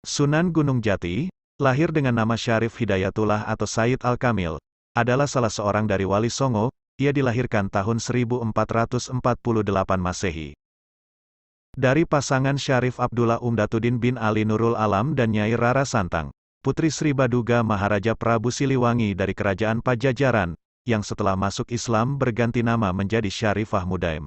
Sunan Gunung Jati, lahir dengan nama Syarif Hidayatullah atau Sayyid Al-Kamil, adalah salah seorang dari Wali Songo. Ia dilahirkan tahun 1448 Masehi. Dari pasangan Syarif Abdullah Umdatuddin bin Ali Nurul Alam dan Nyai Rara Santang, Putri Sri Baduga Maharaja Prabu Siliwangi dari Kerajaan Pajajaran, yang setelah masuk Islam berganti nama menjadi Syarifah Mudaim.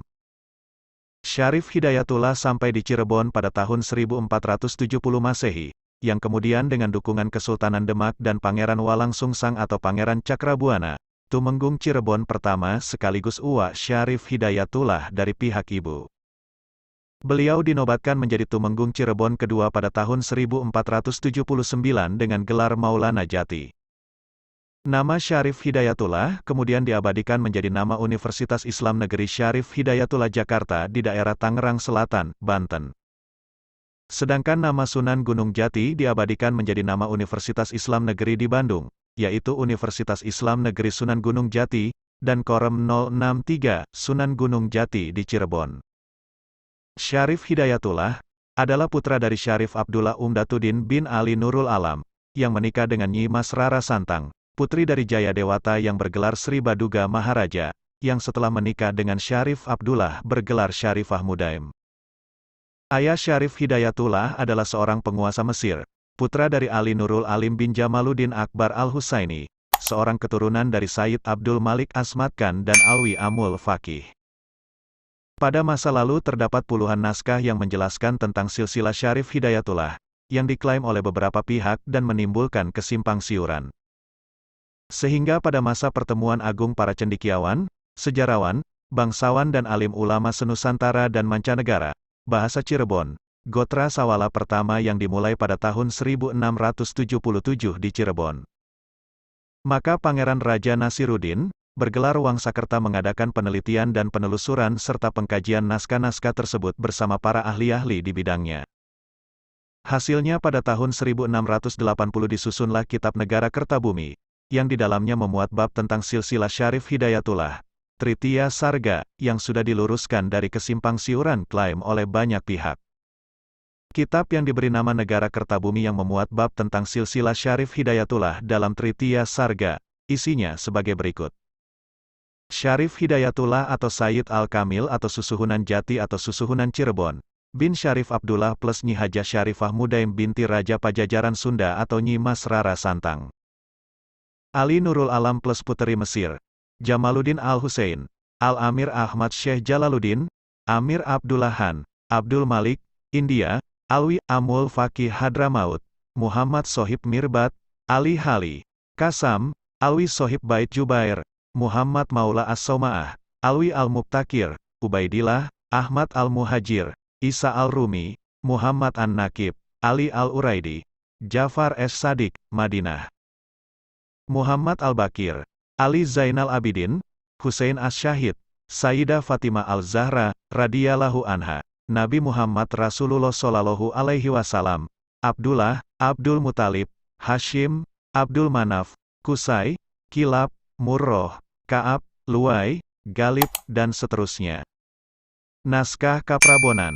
Syarif Hidayatullah sampai di Cirebon pada tahun 1470 Masehi, yang kemudian dengan dukungan Kesultanan Demak dan Pangeran Walangsungsang atau Pangeran Cakrabuana, Tumenggung Cirebon pertama sekaligus Uwak Syarif Hidayatullah dari pihak ibu. Beliau dinobatkan menjadi Tumenggung Cirebon kedua pada tahun 1479 dengan gelar Maulana Jati. Nama Syarif Hidayatullah kemudian diabadikan menjadi nama Universitas Islam Negeri Syarif Hidayatullah Jakarta di daerah Tangerang Selatan, Banten. Sedangkan nama Sunan Gunung Jati diabadikan menjadi nama Universitas Islam Negeri di Bandung, yaitu Universitas Islam Negeri Sunan Gunung Jati, dan Korem 063, Sunan Gunung Jati di Cirebon. Syarif Hidayatullah adalah putra dari Syarif Abdullah Umdatuddin bin Ali Nurul Alam, yang menikah dengan Nyi Mas Rara Santang, putri dari Jayadewata yang bergelar Sri Baduga Maharaja, yang setelah menikah dengan Syarif Abdullah bergelar Syarifah Mudaim. Ayah Syarif Hidayatullah adalah seorang penguasa Mesir, putra dari Ali Nurul Alim bin Jamaluddin Akbar Al-Husaini, seorang keturunan dari Sayyid Abdul Malik Asmad Khan dan Alwi Amul Faqih. Pada masa lalu terdapat puluhan naskah yang menjelaskan tentang silsilah Syarif Hidayatullah, yang diklaim oleh beberapa pihak dan menimbulkan kesimpangsiuran. Sehingga pada masa pertemuan agung para cendekiawan, sejarawan, bangsawan dan alim ulama senusantara dan mancanegara, bahasa Cirebon, Gotra Sawala pertama yang dimulai pada tahun 1677 di Cirebon. Maka Pangeran Raja Nasiruddin, bergelar Wangsakerta mengadakan penelitian dan penelusuran serta pengkajian naskah-naskah tersebut bersama para ahli-ahli di bidangnya. Hasilnya pada tahun 1680 disusunlah Kitab Negara Kertabumi, yang di dalamnya memuat bab tentang silsilah Syarif Hidayatullah, Tritiya Sarga, yang sudah diluruskan dari kesimpangsiuran klaim oleh banyak pihak. Kitab yang diberi nama Negara Kertabumi yang memuat bab tentang silsilah Syarif Hidayatullah dalam Tritiya Sarga, isinya sebagai berikut. Syarif Hidayatullah atau Sayyid Al-Kamil atau Susuhunan Jati atau Susuhunan Cirebon, bin Syarif Abdullah plus Nyi Hajah Syarifah Mudaim binti Raja Pajajaran Sunda atau Nyi Mas Rara Santang. Ali Nurul Alam plus Puteri Mesir, Jamaluddin Al-Husain, Al-Amir Ahmad Syekh Jalaluddin, Amir Abdullah Han, Abdul Malik, India, Alwi Amul Faqih Hadramaut, Muhammad Sohib Mirbat, Ali Hali, Kasam, Alwi Sohib Bait Jubair, Muhammad Maula As-Soma'ah, Alwi Al-Mubtakir, Ubaidillah, Ahmad Al-Muhajir, Isa Al-Rumi, Muhammad An-Nakib, Ali Al-Uraidi, Jafar Es-Sadiq, Madinah. Muhammad Al-Bakir, Ali Zainal Abidin, Husain As-Syahid, Sayyidah Fatimah Al-Zahra, radhiyallahu anha, Nabi Muhammad Rasulullah Shallallahu Alaihi Wasallam, Abdullah, Abdul Muthalib, Hashim, Abdul Manaf, Qusay, Kilab, Murroh, Ka'ab, Luwai, Galib, dan seterusnya. Naskah Kaprabonan.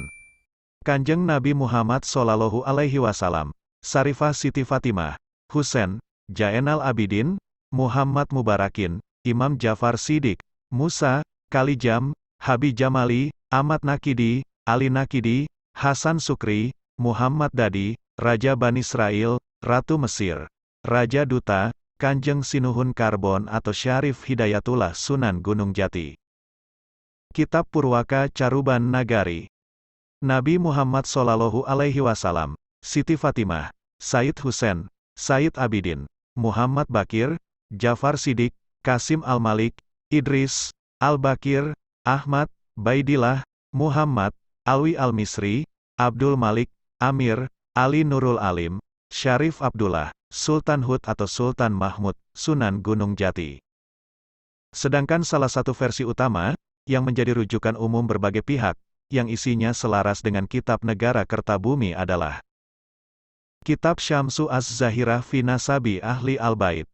Kanjeng Nabi Muhammad Shallallahu Alaihi Wasallam, Sarifah Siti Fatimah, Husain, Jainal Abidin, Muhammad Mubarakin, Imam Jafar Siddiq, Musa, Kalijam, Habi Jamali, Ahmad Nakidi, Ali Nakidi, Hasan Sukri, Muhammad Dadi, Raja Bani Israel, Ratu Mesir, Raja Duta, Kanjeng Sinuhun Karbon atau Syarif Hidayatullah Sunan Gunung Jati. Kitab Purwaka Caruban Nagari. Nabi Muhammad Shallallahu Alaihi Wasallam, Siti Fatimah, Sayyid Husain, Sayyid Abidin, Muhammad Bakir, Jafar Siddiq, Kasim Al-Malik, Idris, Al-Bakir, Ahmad, Baidillah, Muhammad, Alwi Al-Misri, Abdul Malik, Amir, Ali Nurul Alim, Syarif Abdullah, Sultan Hud atau Sultan Mahmud, Sunan Gunung Jati. Sedangkan salah satu versi utama, yang menjadi rujukan umum berbagai pihak, yang isinya selaras dengan Kitab Negara Kertabumi adalah Kitab Syamsu Az-Zahirah fi Nasabi Ahli Al-Bait.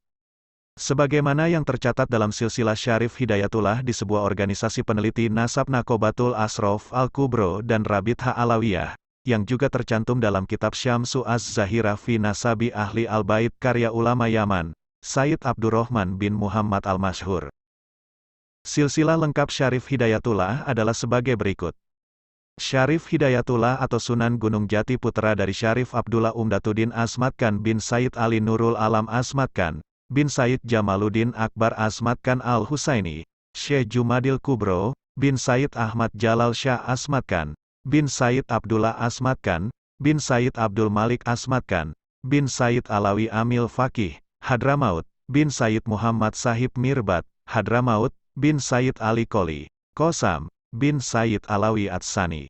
Sebagaimana yang tercatat dalam silsilah Syarif Hidayatullah di sebuah organisasi peneliti nasab Naqobatul Asrof Al-Kubro dan Rabitha Alawiyah, yang juga tercantum dalam kitab Syamsu Az-Zahirah fi Nasabi Ahli Al-Bait karya ulama Yaman, Sayyid Abdurrahman bin Muhammad Al-Masyhur. Silsilah lengkap Syarif Hidayatullah adalah sebagai berikut. Syarif Hidayatullah atau Sunan Gunung Jati putra dari Syarif Abdullah Umdatuddin Asmad Khan bin Sayyid Ali Nurul Alam Asmad Khan, bin Sayyid Jamaluddin Akbar Asmad Khan Al-Husaini, Syekh Jumadil Kubro, bin Sayyid Ahmad Jalal Shah Asmad Khan, bin Sayyid Abdullah Asmad Khan, bin Sayyid Abdul Malik Asmad Khan, bin Sayyid Alawi Amil Fakih, Hadramaut, bin Sayyid Muhammad Sahib Mirbat, Hadramaut, bin Sayyid Ali Koli, Kosam, bin Sayyid Alawi Atsani,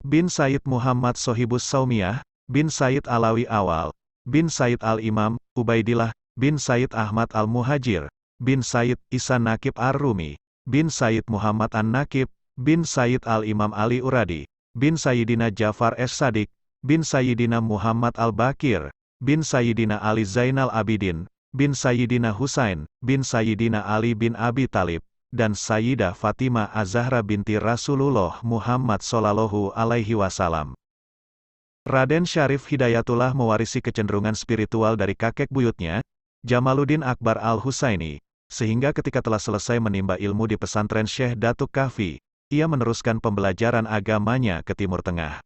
bin Sayyid Muhammad Sohibus Saumiyah, bin Sayyid Alawi Awal, bin Sayyid Al-Imam, Ubaidillah, bin Sayyid Ahmad Al-Muhajir, bin Sayyid Isa Nakib Ar-Rumi, bin Sayyid Muhammad An-Nakib, bin Sayyid Al-Imam Ali Uradi, bin Sayyidina Jafar Es-Sadiq, bin Sayyidina Muhammad Al-Bakir, bin Sayyidina Ali Zainal Abidin, bin Sayyidina Husain, bin Sayyidina Ali bin Abi Talib, dan Sayyidah Fatimah Az-Zahra binti Rasulullah Muhammad Sallallahu Alaihi Wasallam. Raden Syarif Hidayatullah mewarisi kecenderungan spiritual dari kakek buyutnya, Jamaluddin Akbar Al-Husaini, sehingga ketika telah selesai menimba ilmu di pesantren Syekh Datuk Kahfi, ia meneruskan pembelajaran agamanya ke Timur Tengah.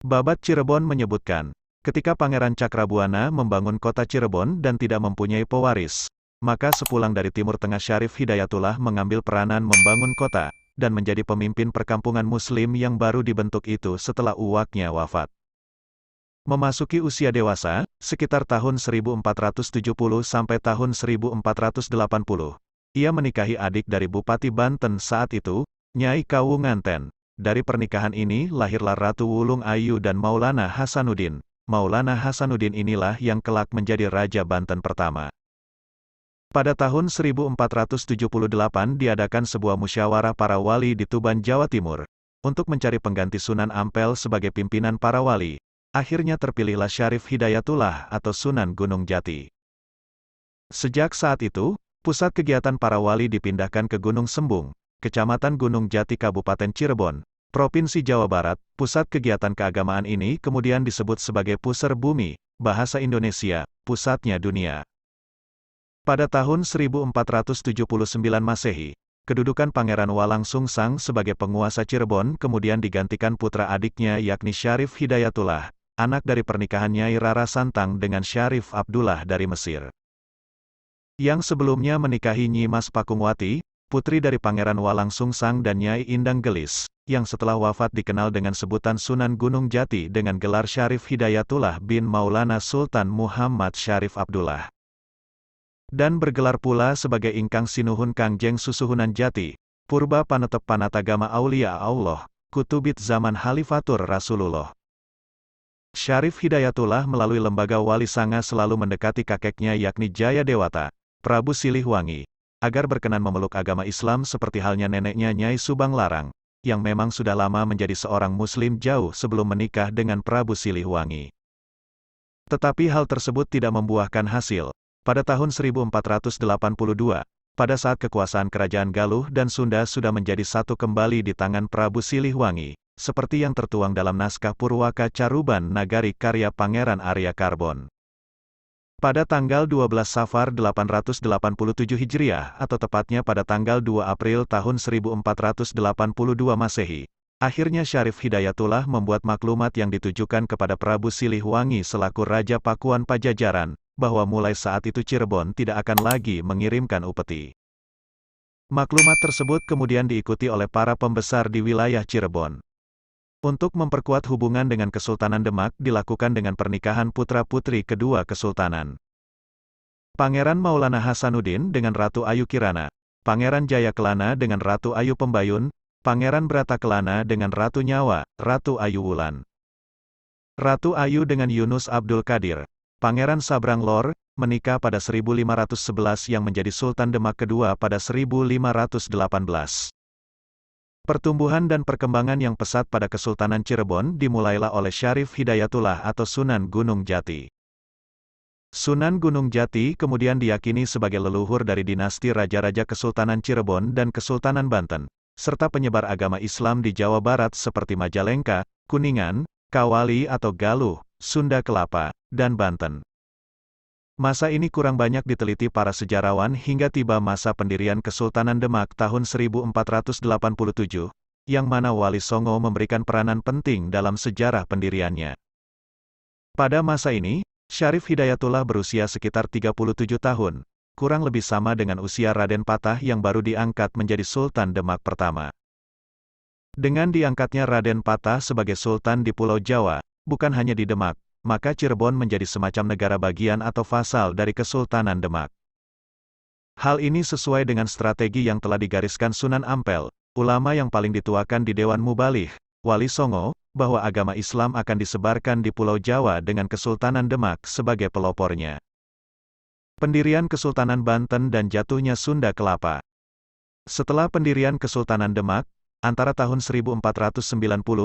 Babat Cirebon menyebutkan, ketika Pangeran Cakrabuana membangun kota Cirebon dan tidak mempunyai pewaris, maka sepulang dari Timur Tengah Syarif Hidayatullah mengambil peranan membangun kota, dan menjadi pemimpin perkampungan muslim yang baru dibentuk itu setelah uwaknya wafat. Memasuki usia dewasa, sekitar tahun 1470 sampai tahun 1480, ia menikahi adik dari Bupati Banten saat itu, Nyai Kawu Nganten. Dari pernikahan ini lahirlah Ratu Wulung Ayu dan Maulana Hasanuddin. Maulana Hasanuddin inilah yang kelak menjadi Raja Banten pertama. Pada tahun 1478 diadakan sebuah musyawarah para wali di Tuban, Jawa Timur, untuk mencari pengganti Sunan Ampel sebagai pimpinan para wali. Akhirnya terpilihlah Syarif Hidayatullah atau Sunan Gunung Jati. Sejak saat itu, pusat kegiatan para wali dipindahkan ke Gunung Sembung, Kecamatan Gunung Jati Kabupaten Cirebon, Provinsi Jawa Barat. Pusat kegiatan keagamaan ini kemudian disebut sebagai Pusar Bumi, bahasa Indonesia, pusatnya dunia. Pada tahun 1479 Masehi, kedudukan Pangeran Walang Sungsang sebagai penguasa Cirebon kemudian digantikan putra adiknya yakni Syarif Hidayatullah, anak dari pernikahan Nyai Rara Santang dengan Syarif Abdullah dari Mesir. Yang sebelumnya menikahi Nyi Mas Pakungwati, putri dari Pangeran Walang Sungsang dan Nyai Indang Gelis, yang setelah wafat dikenal dengan sebutan Sunan Gunung Jati dengan gelar Syarif Hidayatullah bin Maulana Sultan Muhammad Syarif Abdullah. Dan bergelar pula sebagai Ingkang Sinuhun Kangjeng Susuhunan Jati, Purba Panetep Panatagama Aulia Allah, Kutubit Zaman Halifatur Rasulullah. Syarif Hidayatullah melalui lembaga Wali Sanga selalu mendekati kakeknya yakni Jaya Dewata, Prabu Silihwangi, agar berkenan memeluk agama Islam seperti halnya neneknya Nyai Subang Larang, yang memang sudah lama menjadi seorang muslim jauh sebelum menikah dengan Prabu Silihwangi. Tetapi hal tersebut tidak membuahkan hasil. Pada tahun 1482, pada saat kekuasaan Kerajaan Galuh dan Sunda sudah menjadi satu kembali di tangan Prabu Silihwangi, seperti yang tertuang dalam naskah Purwaka Caruban Nagari karya Pangeran Arya Karbon. Pada tanggal 12 Safar 887 Hijriah atau tepatnya pada tanggal 2 April tahun 1482 Masehi, akhirnya Syarif Hidayatullah membuat maklumat yang ditujukan kepada Prabu Silihwangi selaku Raja Pakuan Pajajaran, bahwa mulai saat itu Cirebon tidak akan lagi mengirimkan upeti. Maklumat tersebut kemudian diikuti oleh para pembesar di wilayah Cirebon. Untuk memperkuat hubungan dengan Kesultanan Demak dilakukan dengan pernikahan putra-putri kedua kesultanan. Pangeran Maulana Hasanuddin dengan Ratu Ayu Kirana, Pangeran Jaya Kelana dengan Ratu Ayu Pembayun, Pangeran Brata Kelana dengan Ratu Nyawa, Ratu Ayu Wulan. Ratu Ayu dengan Yunus Abdul Qadir, Pangeran Sabrang Lor, menikah pada 1511 yang menjadi Sultan Demak kedua pada 1518. Pertumbuhan dan perkembangan yang pesat pada Kesultanan Cirebon dimulailah oleh Syarif Hidayatullah atau Sunan Gunung Jati. Sunan Gunung Jati kemudian diyakini sebagai leluhur dari dinasti Raja-Raja Kesultanan Cirebon dan Kesultanan Banten, serta penyebar agama Islam di Jawa Barat seperti Majalengka, Kuningan, Kawali atau Galuh, Sunda Kelapa, dan Banten. Masa ini kurang banyak diteliti para sejarawan hingga tiba masa pendirian Kesultanan Demak tahun 1487, yang mana Wali Songo memberikan peranan penting dalam sejarah pendiriannya. Pada masa ini, Syarif Hidayatullah berusia sekitar 37 tahun, kurang lebih sama dengan usia Raden Patah yang baru diangkat menjadi Sultan Demak pertama. Dengan diangkatnya Raden Patah sebagai Sultan di Pulau Jawa, bukan hanya di Demak, maka Cirebon menjadi semacam negara bagian atau vasal dari Kesultanan Demak. Hal ini sesuai dengan strategi yang telah digariskan Sunan Ampel, ulama yang paling dituakan di Dewan Muballigh, Wali Songo, bahwa agama Islam akan disebarkan di Pulau Jawa dengan Kesultanan Demak sebagai pelopornya. Pendirian Kesultanan Banten dan jatuhnya Sunda Kelapa. Setelah pendirian Kesultanan Demak, antara tahun 1490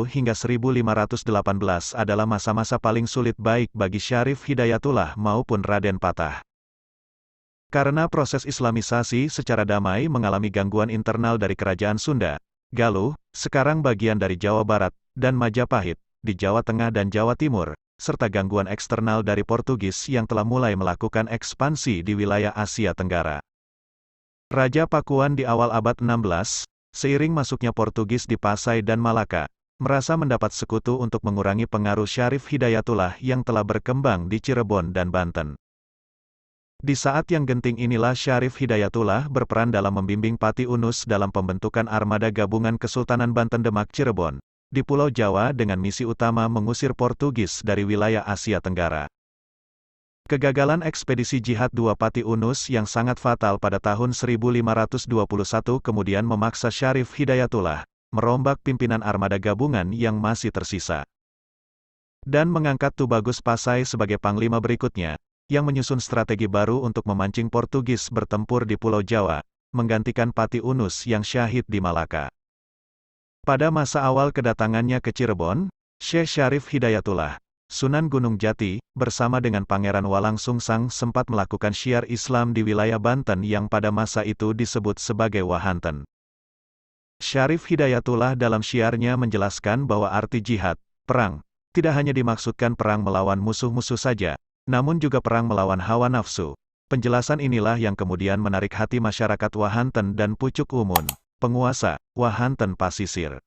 hingga 1518 adalah masa-masa paling sulit baik bagi Syarif Hidayatullah maupun Raden Patah. Karena proses Islamisasi secara damai mengalami gangguan internal dari Kerajaan Sunda, Galuh, sekarang bagian dari Jawa Barat, dan Majapahit, di Jawa Tengah dan Jawa Timur, serta gangguan eksternal dari Portugis yang telah mulai melakukan ekspansi di wilayah Asia Tenggara. Raja Pakuan di awal abad 16, seiring masuknya Portugis di Pasai dan Malaka, merasa mendapat sekutu untuk mengurangi pengaruh Syarif Hidayatullah yang telah berkembang di Cirebon dan Banten. Di saat yang genting inilah Syarif Hidayatullah berperan dalam membimbing Pati Unus dalam pembentukan armada gabungan Kesultanan Banten Demak Cirebon, di Pulau Jawa dengan misi utama mengusir Portugis dari wilayah Asia Tenggara. Kegagalan ekspedisi jihad dua Pati Unus yang sangat fatal pada tahun 1521 kemudian memaksa Syarif Hidayatullah merombak pimpinan armada gabungan yang masih tersisa, dan mengangkat Tubagus Pasai sebagai panglima berikutnya, yang menyusun strategi baru untuk memancing Portugis bertempur di Pulau Jawa, menggantikan Pati Unus yang syahid di Malaka. Pada masa awal kedatangannya ke Cirebon, Syekh Syarif Hidayatullah, Sunan Gunung Jati, bersama dengan Pangeran Walang Sungsang sempat melakukan syiar Islam di wilayah Banten yang pada masa itu disebut sebagai Wahanten. Syarif Hidayatullah dalam syiarnya menjelaskan bahwa arti jihad, perang, tidak hanya dimaksudkan perang melawan musuh-musuh saja, namun juga perang melawan hawa nafsu. Penjelasan inilah yang kemudian menarik hati masyarakat Wahanten dan Pucuk Umun, penguasa Wahanten Pasisir.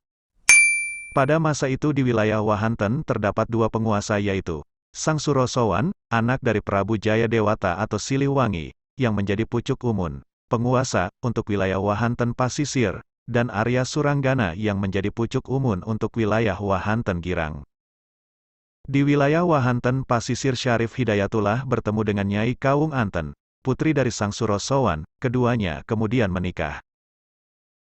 Pada masa itu di wilayah Wahanten terdapat dua penguasa yaitu Sang Surosowan, anak dari Prabu Jayadewata atau Siliwangi, yang menjadi Pucuk Umun, penguasa untuk wilayah Wahanten Pasisir, dan Arya Suranggana yang menjadi Pucuk Umun untuk wilayah Wahanten Girang. Di wilayah Wahanten Pasisir Syarif Hidayatullah bertemu dengan Nyai Kawung Anten, putri dari Sang Surosowan, keduanya kemudian menikah.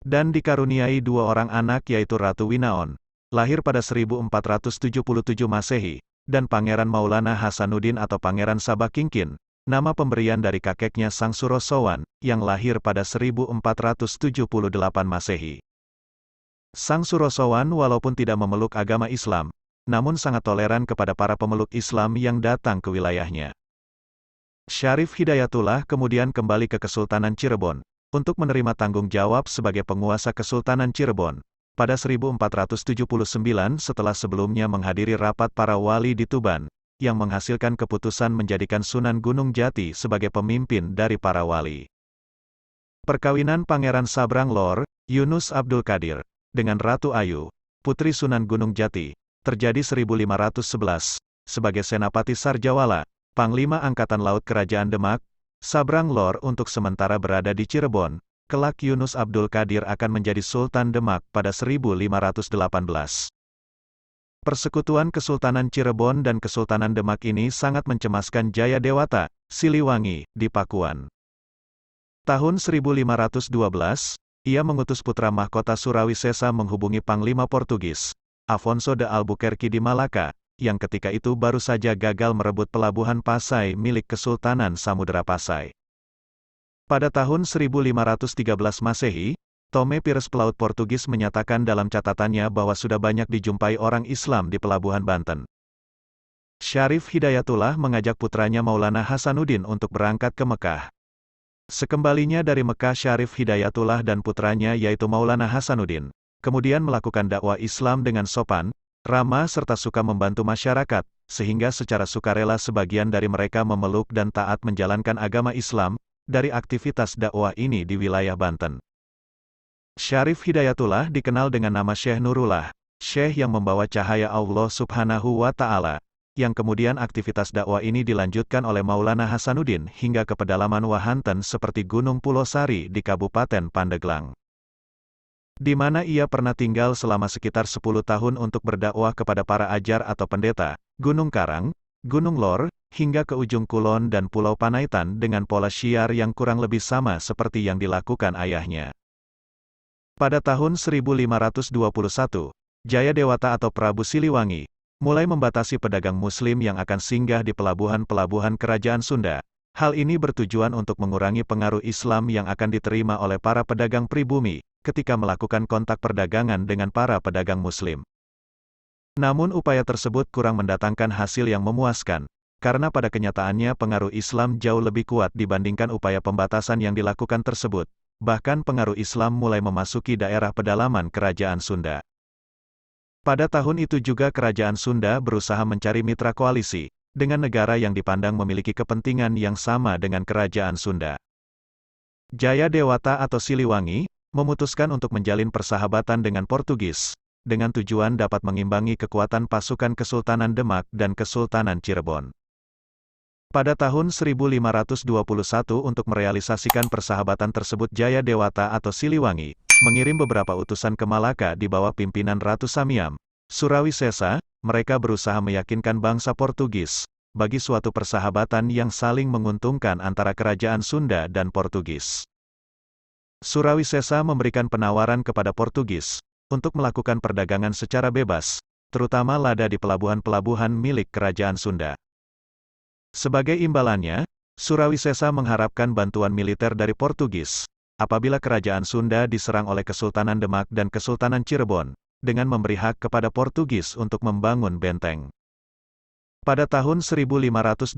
Dan dikaruniai dua orang anak yaitu Ratu Winaon, lahir pada 1477 Masehi, dan Pangeran Maulana Hasanuddin atau Pangeran Sabakingkin, nama pemberian dari kakeknya Sang Surosowan, yang lahir pada 1478 Masehi. Sang Surosowan walaupun tidak memeluk agama Islam, namun sangat toleran kepada para pemeluk Islam yang datang ke wilayahnya. Syarif Hidayatullah kemudian kembali ke Kesultanan Cirebon, untuk menerima tanggung jawab sebagai penguasa Kesultanan Cirebon, pada 1479 setelah sebelumnya menghadiri rapat para wali di Tuban, yang menghasilkan keputusan menjadikan Sunan Gunung Jati sebagai pemimpin dari para wali. Perkawinan Pangeran Sabrang Lor, Yunus Abdul Qadir, dengan Ratu Ayu, putri Sunan Gunung Jati, terjadi 1511, sebagai Senapati Sarjawala, Panglima Angkatan Laut Kerajaan Demak, Sabrang Lor untuk sementara berada di Cirebon, kelak Yunus Abdul Qadir akan menjadi Sultan Demak pada 1518. Persekutuan Kesultanan Cirebon dan Kesultanan Demak ini sangat mencemaskan Jayadewata, Siliwangi, di Pakuan. Tahun 1512, ia mengutus putra mahkota Surawisesa menghubungi Panglima Portugis, Afonso de Albuquerque di Malaka, yang ketika itu baru saja gagal merebut pelabuhan Pasai milik Kesultanan Samudera Pasai. Pada tahun 1513 Masehi, Tome Pires pelaut Portugis menyatakan dalam catatannya bahwa sudah banyak dijumpai orang Islam di pelabuhan Banten. Syarif Hidayatullah mengajak putranya Maulana Hasanuddin untuk berangkat ke Mekah. Sekembalinya dari Mekah Syarif Hidayatullah dan putranya yaitu Maulana Hasanuddin, kemudian melakukan dakwah Islam dengan sopan, ramah serta suka membantu masyarakat, sehingga secara sukarela sebagian dari mereka memeluk dan taat menjalankan agama Islam, dari aktivitas dakwah ini di wilayah Banten. Syarif Hidayatullah dikenal dengan nama Syekh Nurullah, Syekh yang membawa cahaya Allah Subhanahu wa Ta'ala, yang kemudian aktivitas dakwah ini dilanjutkan oleh Maulana Hasanuddin hingga ke pedalaman Wahanten seperti Gunung Pulosari di Kabupaten Pandeglang, di mana ia pernah tinggal selama sekitar 10 tahun untuk berdakwah kepada para ajar atau pendeta, Gunung Karang, Gunung Lor, hingga ke ujung Kulon dan Pulau Panaitan dengan pola syiar yang kurang lebih sama seperti yang dilakukan ayahnya. Pada tahun 1521, Jayadewata atau Prabu Siliwangi mulai membatasi pedagang muslim yang akan singgah di pelabuhan-pelabuhan kerajaan Sunda. Hal ini bertujuan untuk mengurangi pengaruh Islam yang akan diterima oleh para pedagang pribumi ketika melakukan kontak perdagangan dengan para pedagang muslim. Namun upaya tersebut kurang mendatangkan hasil yang memuaskan, karena pada kenyataannya pengaruh Islam jauh lebih kuat dibandingkan upaya pembatasan yang dilakukan tersebut. Bahkan pengaruh Islam mulai memasuki daerah pedalaman kerajaan Sunda. Pada tahun itu juga kerajaan Sunda berusaha mencari mitra koalisi dengan negara yang dipandang memiliki kepentingan yang sama dengan kerajaan Sunda. Jayadewata atau Siliwangi memutuskan untuk menjalin persahabatan dengan Portugis, dengan tujuan dapat mengimbangi kekuatan pasukan Kesultanan Demak dan Kesultanan Cirebon. Pada tahun 1521 untuk merealisasikan persahabatan tersebut Jayadewata atau Siliwangi mengirim beberapa utusan ke Malaka di bawah pimpinan Ratu Samiam, Surawisesa. Mereka berusaha meyakinkan bangsa Portugis bagi suatu persahabatan yang saling menguntungkan antara kerajaan Sunda dan Portugis. Surawisesa memberikan penawaran kepada Portugis untuk melakukan perdagangan secara bebas, terutama lada di pelabuhan-pelabuhan milik kerajaan Sunda. Sebagai imbalannya, Surawisesa mengharapkan bantuan militer dari Portugis apabila kerajaan Sunda diserang oleh Kesultanan Demak dan Kesultanan Cirebon, dengan memberi hak kepada Portugis untuk membangun benteng. Pada tahun 1522,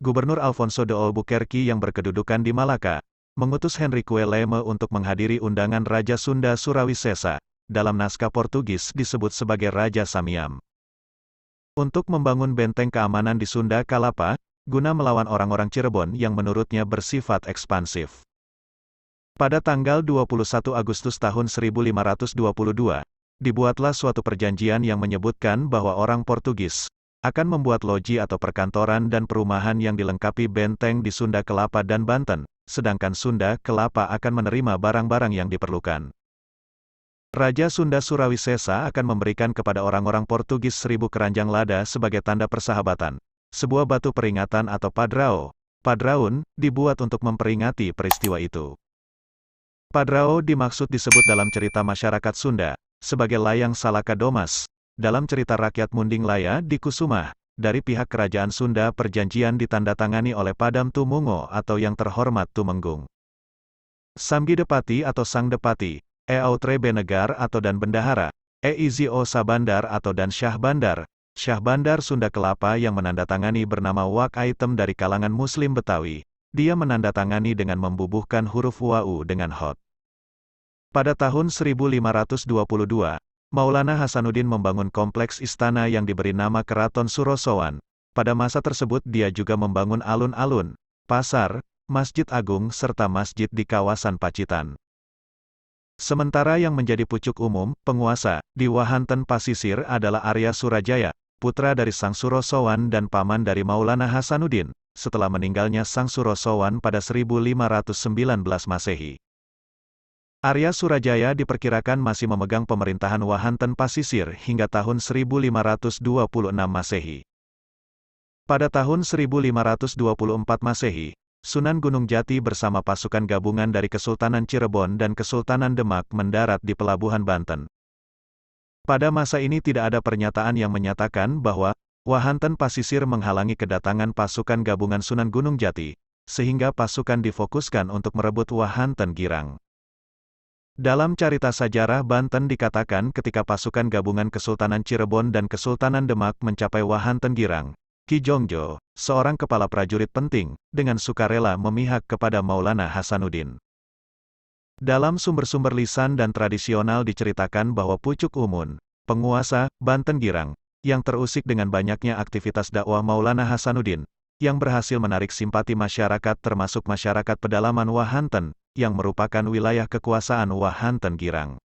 Gubernur Alfonso de Albuquerque yang berkedudukan di Malaka, mengutus Henrique Leme untuk menghadiri undangan Raja Sunda Surawisesa, dalam naskah Portugis disebut sebagai Raja Samiam, untuk membangun benteng keamanan di Sunda Kalapa, guna melawan orang-orang Cirebon yang menurutnya bersifat ekspansif. Pada tanggal 21 Agustus tahun 1522, dibuatlah suatu perjanjian yang menyebutkan bahwa orang Portugis akan membuat loji atau perkantoran dan perumahan yang dilengkapi benteng di Sunda Kelapa dan Banten, sedangkan Sunda Kelapa akan menerima barang-barang yang diperlukan. Raja Sunda Surawisesa akan memberikan kepada orang-orang Portugis 1000 keranjang lada sebagai tanda persahabatan. Sebuah batu peringatan atau padrao, padraun, dibuat untuk memperingati peristiwa itu. Padrao dimaksud disebut dalam cerita masyarakat Sunda sebagai layang Salaka Domas. Dalam cerita rakyat Munding Laya di Kusumah, dari pihak kerajaan Sunda perjanjian ditandatangani oleh Padam Tumungo atau yang terhormat Tumenggung, Samgidepati atau Sang Depati, Autre Benegar atau dan Bendahara, Izio Sabandar atau dan Syah Bandar, Syah Bandar Sunda Kelapa yang menandatangani bernama Wak Item dari kalangan Muslim Betawi. Dia menandatangani dengan membubuhkan huruf Wau dengan hot. Pada tahun 1522, Maulana Hasanuddin membangun kompleks istana yang diberi nama Keraton Surosowan. Pada masa tersebut dia juga membangun alun-alun, pasar, masjid agung serta masjid di kawasan Pacitan. Sementara yang menjadi pucuk umum, penguasa, di Wahanten Pasisir adalah Arya Surajaya, putra dari Sang Surosowan dan paman dari Maulana Hasanuddin, setelah meninggalnya Sang Surosowan pada 1519 Masehi. Arya Surajaya diperkirakan masih memegang pemerintahan Wahanten Pasisir hingga tahun 1526 Masehi. Pada tahun 1524 Masehi, Sunan Gunung Jati bersama pasukan gabungan dari Kesultanan Cirebon dan Kesultanan Demak mendarat di pelabuhan Banten. Pada masa ini tidak ada pernyataan yang menyatakan bahwa Wahanten Pasisir menghalangi kedatangan pasukan gabungan Sunan Gunung Jati, sehingga pasukan difokuskan untuk merebut Wahanten Girang. Dalam carita sejarah Banten dikatakan ketika pasukan gabungan Kesultanan Cirebon dan Kesultanan Demak mencapai Wahanten Girang, Ki Jongjo, seorang kepala prajurit penting, dengan sukarela memihak kepada Maulana Hasanuddin. Dalam sumber-sumber lisan dan tradisional diceritakan bahwa Pucuk Umun, penguasa Banten Girang, yang terusik dengan banyaknya aktivitas dakwah Maulana Hasanuddin, yang berhasil menarik simpati masyarakat termasuk masyarakat pedalaman Wahanten, yang merupakan wilayah kekuasaan Wahanten Girang.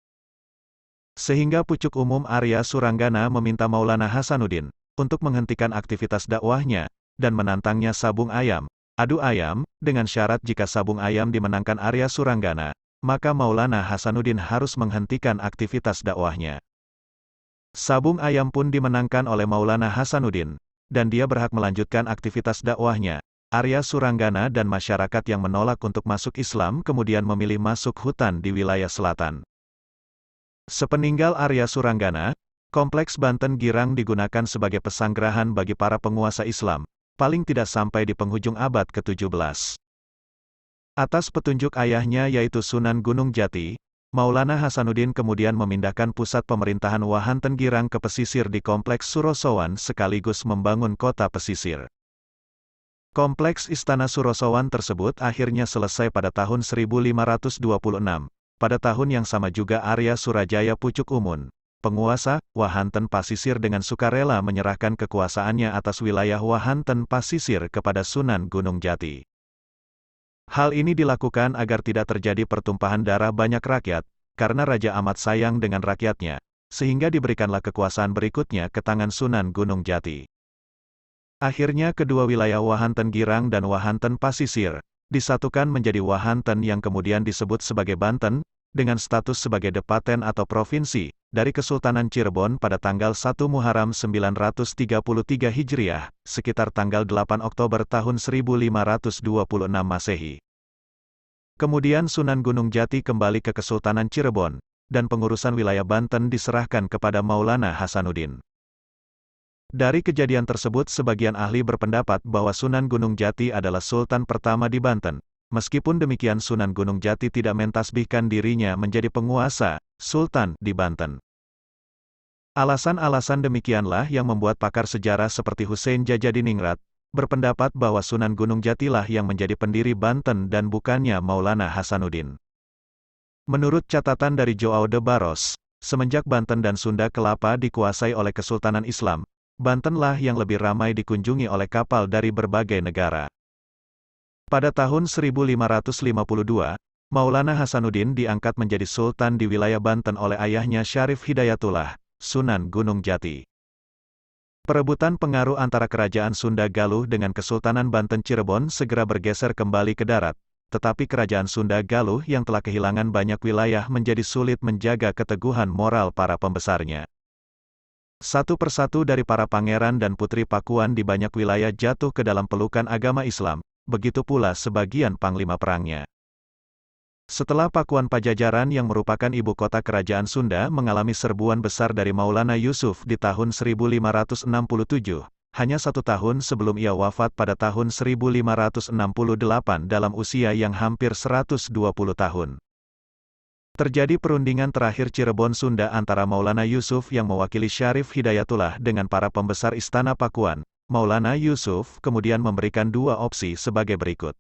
Sehingga pucuk umum Arya Suranggana meminta Maulana Hasanuddin untuk menghentikan aktivitas dakwahnya, dan menantangnya sabung ayam, adu ayam, dengan syarat jika sabung ayam dimenangkan Arya Suranggana, maka Maulana Hasanuddin harus menghentikan aktivitas dakwahnya. Sabung ayam pun dimenangkan oleh Maulana Hasanuddin, dan dia berhak melanjutkan aktivitas dakwahnya. Arya Suranggana dan masyarakat yang menolak untuk masuk Islam kemudian memilih masuk hutan di wilayah selatan. Sepeninggal Arya Suranggana, Kompleks Banten Girang digunakan sebagai pesanggerahan bagi para penguasa Islam, paling tidak sampai di penghujung abad ke-17. Atas petunjuk ayahnya yaitu Sunan Gunung Jati, Maulana Hasanuddin kemudian memindahkan pusat pemerintahan Wahanten Girang ke pesisir di Kompleks Surosowan sekaligus membangun kota pesisir. Kompleks Istana Surosowan tersebut akhirnya selesai pada tahun 1526. Pada tahun yang sama juga Arya Surajaya Pucuk Umun, penguasa Wahanten Pasisir dengan sukarela menyerahkan kekuasaannya atas wilayah Wahanten Pasisir kepada Sunan Gunung Jati. Hal ini dilakukan agar tidak terjadi pertumpahan darah banyak rakyat, karena Raja amat sayang dengan rakyatnya, sehingga diberikanlah kekuasaan berikutnya ke tangan Sunan Gunung Jati. Akhirnya kedua wilayah Wahanten Girang dan Wahanten Pasisir disatukan menjadi Wahanten yang kemudian disebut sebagai Banten, dengan status sebagai Depaten atau Provinsi, dari Kesultanan Cirebon pada tanggal 1 Muharram 933 Hijriah, sekitar tanggal 8 Oktober tahun 1526 Masehi. Kemudian Sunan Gunung Jati kembali ke Kesultanan Cirebon, dan pengurusan wilayah Banten diserahkan kepada Maulana Hasanuddin. Dari kejadian tersebut sebagian ahli berpendapat bahwa Sunan Gunung Jati adalah Sultan pertama di Banten. Meskipun demikian Sunan Gunung Jati tidak mentasbihkan dirinya menjadi penguasa, Sultan, di Banten. Alasan-alasan demikianlah yang membuat pakar sejarah seperti Hussein Jajadiningrat, berpendapat bahwa Sunan Gunung Jatilah yang menjadi pendiri Banten dan bukannya Maulana Hasanuddin. Menurut catatan dari Joao de Barros, semenjak Banten dan Sunda Kelapa dikuasai oleh Kesultanan Islam, Bantenlah yang lebih ramai dikunjungi oleh kapal dari berbagai negara. Pada tahun 1552, Maulana Hasanuddin diangkat menjadi Sultan di wilayah Banten oleh ayahnya Syarif Hidayatullah, Sunan Gunung Jati. Perebutan pengaruh antara Kerajaan Sunda Galuh dengan Kesultanan Banten Cirebon segera bergeser kembali ke darat, tetapi Kerajaan Sunda Galuh yang telah kehilangan banyak wilayah menjadi sulit menjaga keteguhan moral para pembesarnya. Satu persatu dari para pangeran dan putri Pakuan di banyak wilayah jatuh ke dalam pelukan agama Islam. Begitu pula sebagian panglima perangnya. Setelah Pakuan Pajajaran yang merupakan ibu kota kerajaan Sunda mengalami serbuan besar dari Maulana Yusuf di tahun 1567, hanya 1 tahun sebelum ia wafat pada tahun 1568 dalam usia yang hampir 120 tahun. Terjadi perundingan terakhir Cirebon Sunda antara Maulana Yusuf yang mewakili Syarif Hidayatullah dengan para pembesar Istana Pakuan. Maulana Yusuf kemudian memberikan 2 opsi sebagai berikut.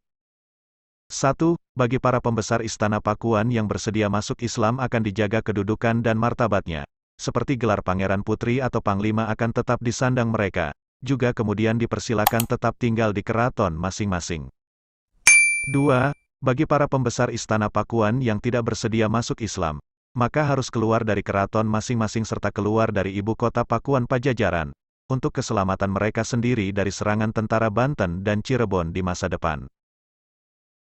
1. Bagi para pembesar Istana Pakuan yang bersedia masuk Islam akan dijaga kedudukan dan martabatnya, seperti gelar Pangeran Putri atau Panglima akan tetap disandang mereka, juga kemudian dipersilakan tetap tinggal di keraton masing-masing. 2. Bagi para pembesar Istana Pakuan yang tidak bersedia masuk Islam, maka harus keluar dari keraton masing-masing serta keluar dari ibu kota Pakuan Pajajaran, untuk keselamatan mereka sendiri dari serangan tentara Banten dan Cirebon di masa depan.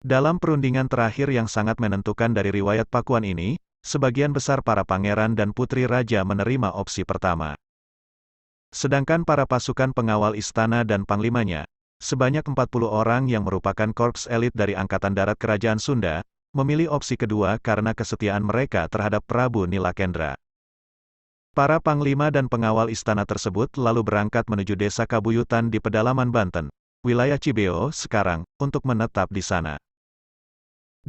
Dalam perundingan terakhir yang sangat menentukan dari riwayat Pakuan ini, sebagian besar para pangeran dan putri raja menerima opsi pertama. Sedangkan para pasukan pengawal istana dan panglimanya, sebanyak 40 orang yang merupakan korps elit dari Angkatan Darat Kerajaan Sunda, memilih opsi kedua karena kesetiaan mereka terhadap Prabu Nilakendra. Para panglima dan pengawal istana tersebut lalu berangkat menuju desa Kabuyutan di pedalaman Banten, wilayah Cibeo sekarang, untuk menetap di sana.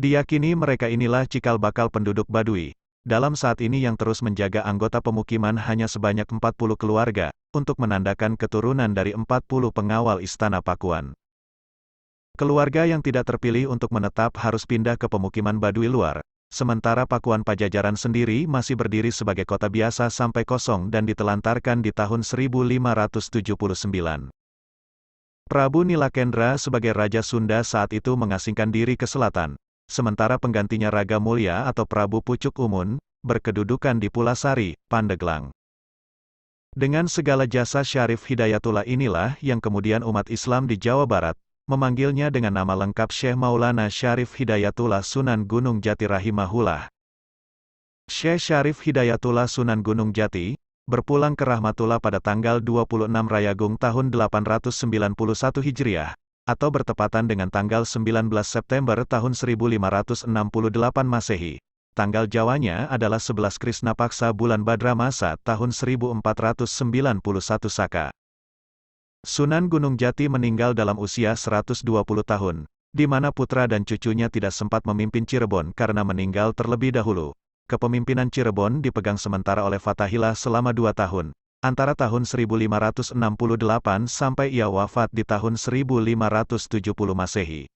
Diyakini mereka inilah cikal bakal penduduk Baduy. Dalam saat ini yang terus menjaga anggota pemukiman hanya sebanyak 40 keluarga, untuk menandakan keturunan dari 40 pengawal istana Pakuan. Keluarga yang tidak terpilih untuk menetap harus pindah ke pemukiman Baduy luar, Sementara Pakuan Pajajaran sendiri masih berdiri sebagai kota biasa sampai kosong dan ditelantarkan di tahun 1579. Prabu Nilakendra sebagai Raja Sunda saat itu mengasingkan diri ke selatan, sementara penggantinya Raga Mulya atau Prabu Pucuk Umun, berkedudukan di Pulasari, Pandeglang. Dengan segala jasa Syarif Hidayatullah inilah yang kemudian umat Islam di Jawa Barat, memanggilnya dengan nama lengkap Syekh Maulana Syarif Hidayatullah Sunan Gunung Jati rahimahullah. Syekh Syarif Hidayatullah Sunan Gunung Jati, berpulang ke Rahmatullah pada tanggal 26 Rayagung tahun 891 Hijriah, atau bertepatan dengan tanggal 19 September tahun 1568 Masehi. Tanggal Jawanya adalah 11 Krisna Paksa bulan Badra Masa tahun 1491 Saka. Sunan Gunung Jati meninggal dalam usia 120 tahun, di mana putra dan cucunya tidak sempat memimpin Cirebon karena meninggal terlebih dahulu. Kepemimpinan Cirebon dipegang sementara oleh Fatahillah selama 2 tahun, antara tahun 1568 sampai ia wafat di tahun 1570 Masehi.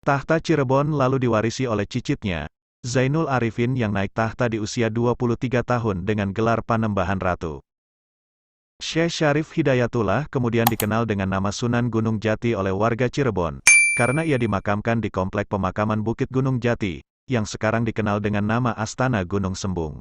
Tahta Cirebon lalu diwarisi oleh cicitnya, Zainul Arifin yang naik tahta di usia 23 tahun dengan gelar Panembahan Ratu. Syekh Syarif Hidayatullah kemudian dikenal dengan nama Sunan Gunung Jati oleh warga Cirebon, karena ia dimakamkan di Komplek Pemakaman Bukit Gunung Jati, yang sekarang dikenal dengan nama Astana Gunung Sembung.